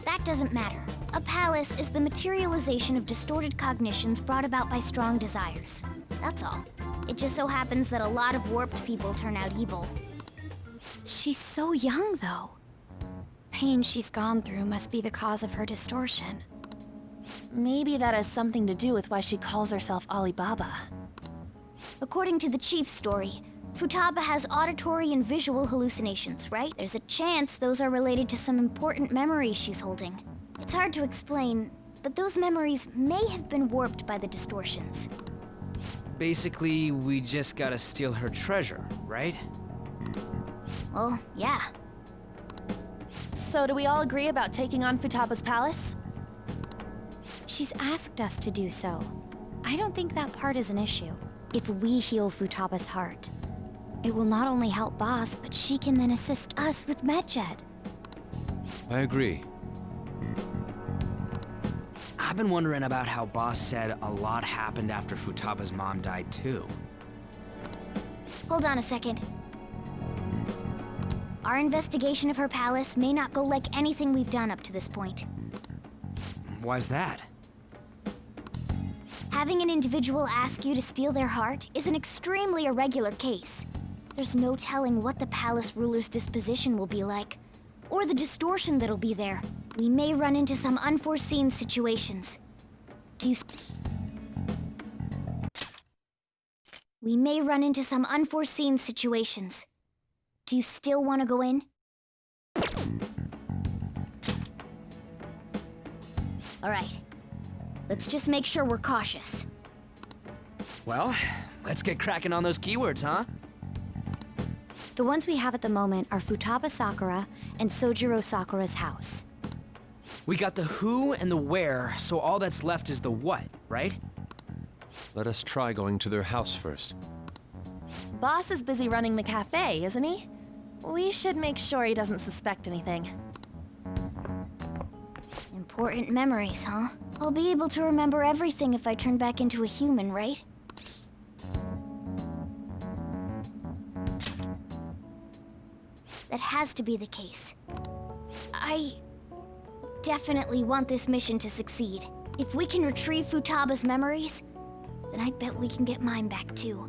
Speaker 1: That doesn't matter. A palace is the materialization of distorted cognitions brought about by strong desires. That's all. It just so happens that a lot of warped people turn out evil.
Speaker 4: She's so young, though. Pain she's gone through must be the cause of her distortion.
Speaker 9: Maybe that has something to do with why she calls herself Alibaba.
Speaker 1: According to the chief's story, Futaba has auditory and visual hallucinations, right? There's a chance those are related to some important memories she's holding. It's hard to explain, but those memories may have been warped by the distortions.
Speaker 11: Basically, we just gotta steal her treasure, right?
Speaker 1: Well, yeah.
Speaker 9: So do we all agree about taking on Futaba's palace?
Speaker 4: She's asked us to do so. I don't think that part is an issue. If we heal Futaba's heart, it will not only help Boss, but she can then assist us with Medjed.
Speaker 3: I agree.
Speaker 11: I've been wondering about how Boss said a lot happened after Futaba's mom died too.
Speaker 1: Hold on a second. Our investigation of her palace may not go like anything we've done up to this point.
Speaker 11: Why's that?
Speaker 1: Having an individual ask you to steal their heart is an extremely irregular case. There's no telling what the palace ruler's disposition will be like, or the distortion that'll be there. We may run into some unforeseen situations. We may run into some unforeseen situations. Do you still want to go in? All right. Let's just make sure we're cautious.
Speaker 11: Well, let's get cracking on those keywords, huh?
Speaker 4: The ones we have at the moment are Futaba Sakura and Sojiro Sakura's house.
Speaker 11: We got the who and the where, so all that's left is the what, right?
Speaker 3: Let us try going to their house first.
Speaker 9: Boss is busy running the cafe, isn't he? We should make sure he doesn't suspect anything.
Speaker 1: Important memories, huh? I'll be able to remember everything if I turn back into a human, right? That has to be the case. I definitely want this mission to succeed. If we can retrieve Futaba's memories, then I bet we can get mine back too.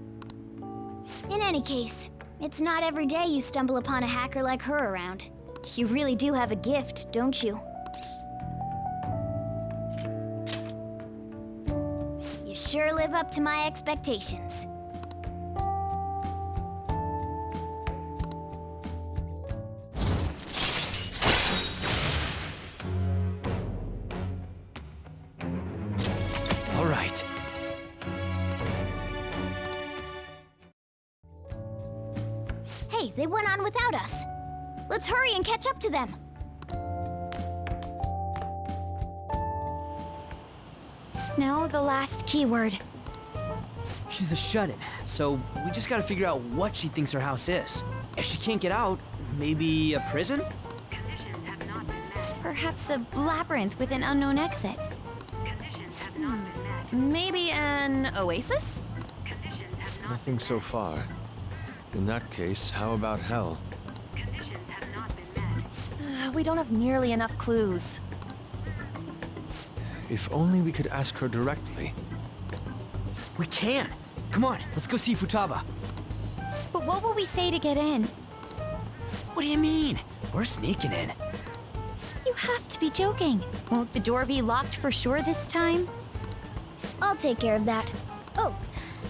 Speaker 1: In any case, it's not every day you stumble upon a hacker like her around. You really do have a gift, don't you? You sure live up to my expectations.
Speaker 11: All right.
Speaker 1: Hey, they went on without us. Let's hurry and catch up to them.
Speaker 4: Now the last keyword.
Speaker 2: She's a shut-in, so we just gotta figure out what she thinks her house is. If she can't get out, maybe a prison?
Speaker 12: Conditions have not been met.
Speaker 4: Perhaps a labyrinth with an unknown exit.
Speaker 12: Conditions have not been met.
Speaker 9: Maybe an oasis?
Speaker 12: Conditions have not
Speaker 3: Nothing so far. In that case, how about hell?
Speaker 12: Conditions have not been met.
Speaker 9: We don't have nearly enough clues.
Speaker 3: If only we could ask her directly.
Speaker 2: We can! Come on, let's go see Futaba.
Speaker 4: But what will we say to get in?
Speaker 2: What do you mean? We're sneaking in.
Speaker 4: You have to be joking. Won't the door be locked for sure this time?
Speaker 1: I'll take care of that. Oh,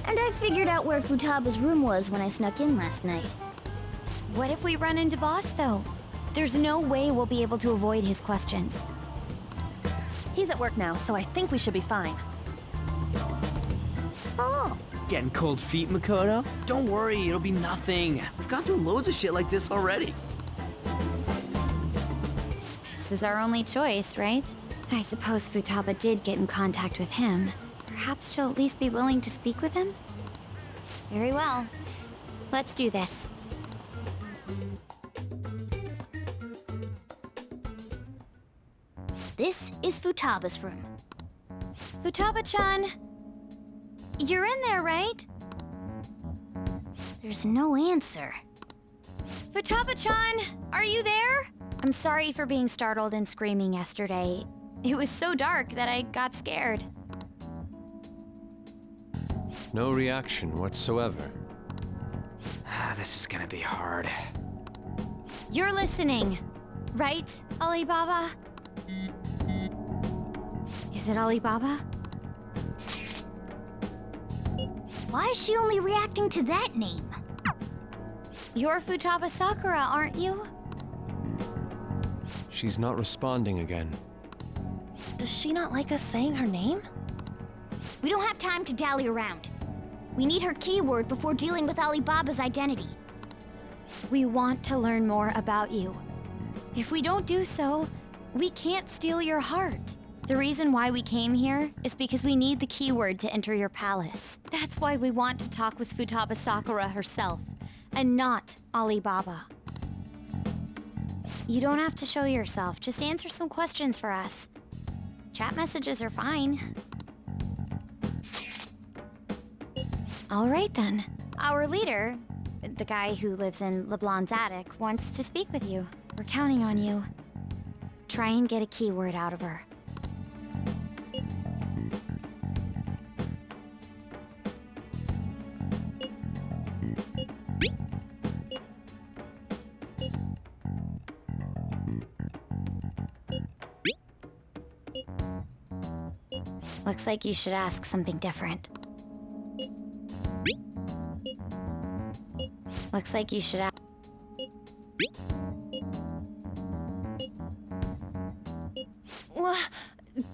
Speaker 1: and I figured out where Futaba's room was when I snuck in last night.
Speaker 4: What if we run into Boss, though? There's no way we'll be able to avoid his questions.
Speaker 9: He's at work now, so I think we should be fine.
Speaker 2: Oh. Getting cold feet, Makoto? Don't worry, it'll be nothing. We've gone through loads of shit like this already.
Speaker 4: This is our only choice, right? I suppose Futaba did get in contact with him. Perhaps she'll at least be willing to speak with him? Very well. Let's do this.
Speaker 1: This is Futaba's room.
Speaker 4: Futaba-chan! You're in there, right?
Speaker 1: There's no answer.
Speaker 4: Futaba-chan! Are you there? I'm sorry for being startled and screaming yesterday. It was so dark that I got scared.
Speaker 3: No reaction whatsoever.
Speaker 2: This is gonna be hard.
Speaker 4: You're listening, right, Alibaba? Is it Alibaba?
Speaker 1: Why is she only reacting to that name?
Speaker 4: You're Futaba Sakura, aren't you?
Speaker 3: She's not responding again.
Speaker 9: Does she not like us saying her name?
Speaker 1: We don't have time to dally around. We need her keyword before dealing with Alibaba's identity.
Speaker 4: We want to learn more about you. If we don't do so, we can't steal your heart. The reason why we came here is because we need the keyword to enter your palace. That's why we want to talk with Futaba Sakura herself, and not Alibaba. You don't have to show yourself, just answer some questions for us. Chat messages are fine. All right then. Our leader, the guy who lives in LeBlanc's attic, wants to speak with you. We're counting on you. Try and get a keyword out of her. Looks like you should ask something different. Looks like you should ask...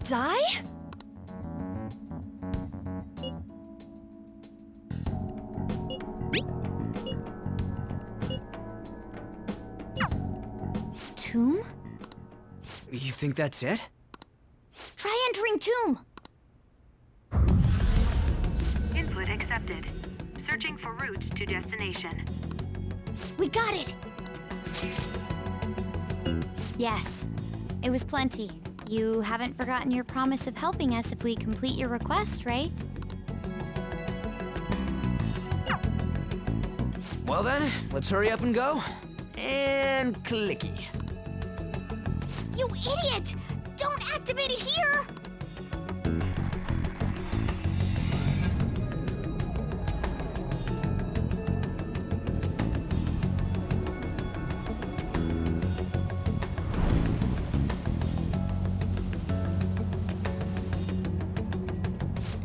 Speaker 9: Die?
Speaker 4: Tomb?
Speaker 2: You think that's it?
Speaker 1: Try entering tomb.
Speaker 12: Input accepted. Searching for route to destination.
Speaker 1: We got it.
Speaker 4: Yes. It was plenty. You haven't forgotten your promise of helping us if we complete your request, right?
Speaker 2: Well then, let's hurry up and go. And clicky.
Speaker 1: You idiot! Don't activate it here!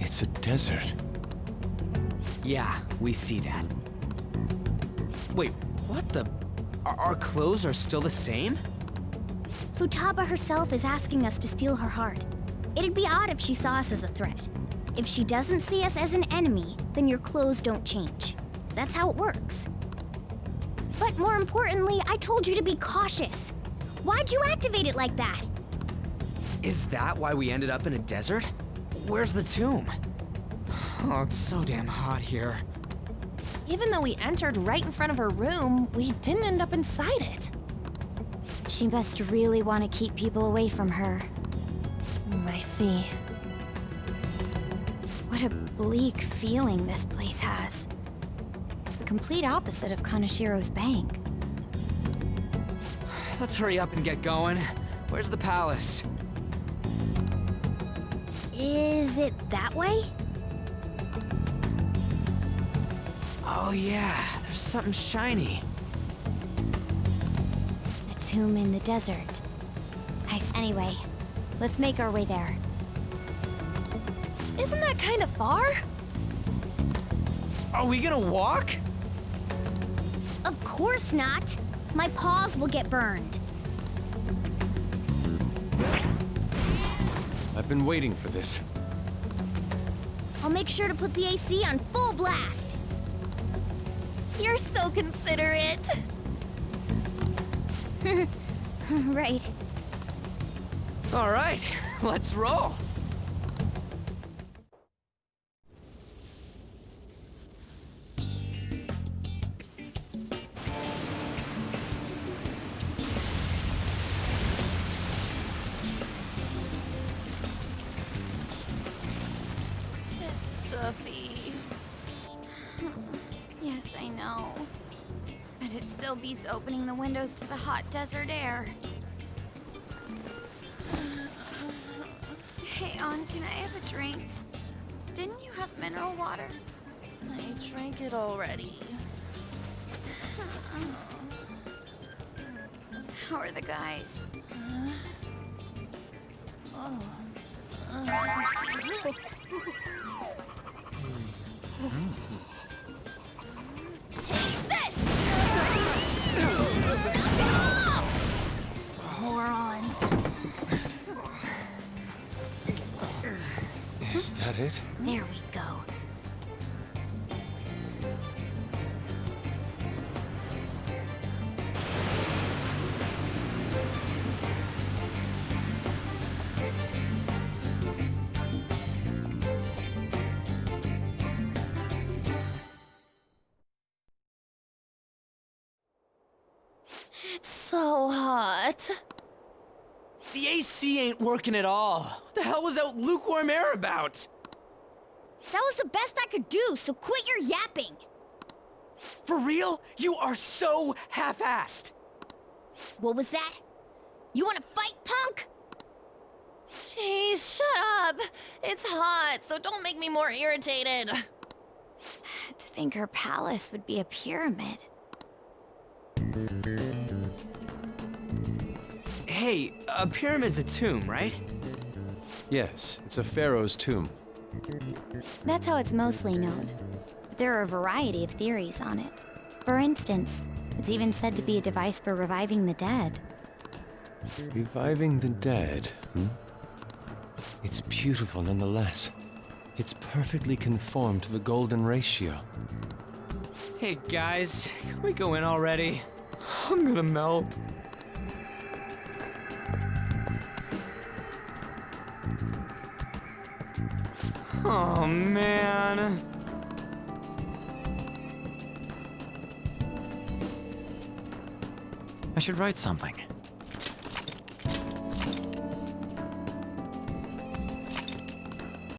Speaker 3: It's a desert.
Speaker 2: Yeah, we see that. Wait, what the? Our clothes are still the same?
Speaker 1: Futaba herself is asking us to steal her heart. It'd be odd if she saw us as a threat. If she doesn't see us as an enemy, then your clothes don't change. That's how it works. But more importantly, I told you to be cautious. Why'd you activate it like that?
Speaker 2: Is that why we ended up in a desert? where's the tomb? Oh, it's so damn hot here.
Speaker 9: Even though we entered right in front of her room, we didn't end up inside it.
Speaker 4: She must really want to keep people away from her.
Speaker 9: I see.
Speaker 4: What a bleak feeling this place has. It's the complete opposite of Kanashiro's bank.
Speaker 2: Let's hurry up and get going. Where's the palace?
Speaker 1: Is it that way?
Speaker 2: Oh yeah, there's something shiny.
Speaker 4: The tomb in the desert. Nice. Anyway, let's make our way there.
Speaker 9: Isn't that kind of far?
Speaker 2: Are we gonna walk?
Speaker 1: Of course not. My paws will get burned.
Speaker 3: I've been waiting for this.
Speaker 1: I'll make sure to put the AC on full blast.
Speaker 9: You're so considerate.
Speaker 1: Right.
Speaker 2: All right, let's roll.
Speaker 4: It's stuffy. Yes, I know. But it still beats opening the windows to the hot desert air. Hey, Ann, can I have a drink? Didn't you have mineral water?
Speaker 9: I drank it already.
Speaker 4: How are the guys?
Speaker 1: Take this! Morons.
Speaker 3: Is that it?
Speaker 4: There we go.
Speaker 9: It's so hot.
Speaker 2: The AC ain't working at all. What the hell was that lukewarm air about?
Speaker 1: That was the best I could do, so quit your yapping.
Speaker 2: For real? You are so half-assed.
Speaker 1: What was that? You wanna fight, punk?
Speaker 9: Jeez, shut up. It's hot, so don't make me more irritated.
Speaker 4: To think her palace would be a pyramid.
Speaker 2: Hey, a pyramid's a tomb, right?
Speaker 3: Yes, it's a pharaoh's tomb.
Speaker 4: That's how it's mostly known. But there are a variety of theories on it. For instance, it's even said to be a device for reviving the dead.
Speaker 3: Reviving the dead, hmm? It's beautiful nonetheless. It's perfectly conformed to the golden ratio.
Speaker 2: Hey guys, can we go in already? I'm gonna melt. Oh man.
Speaker 11: I should write something.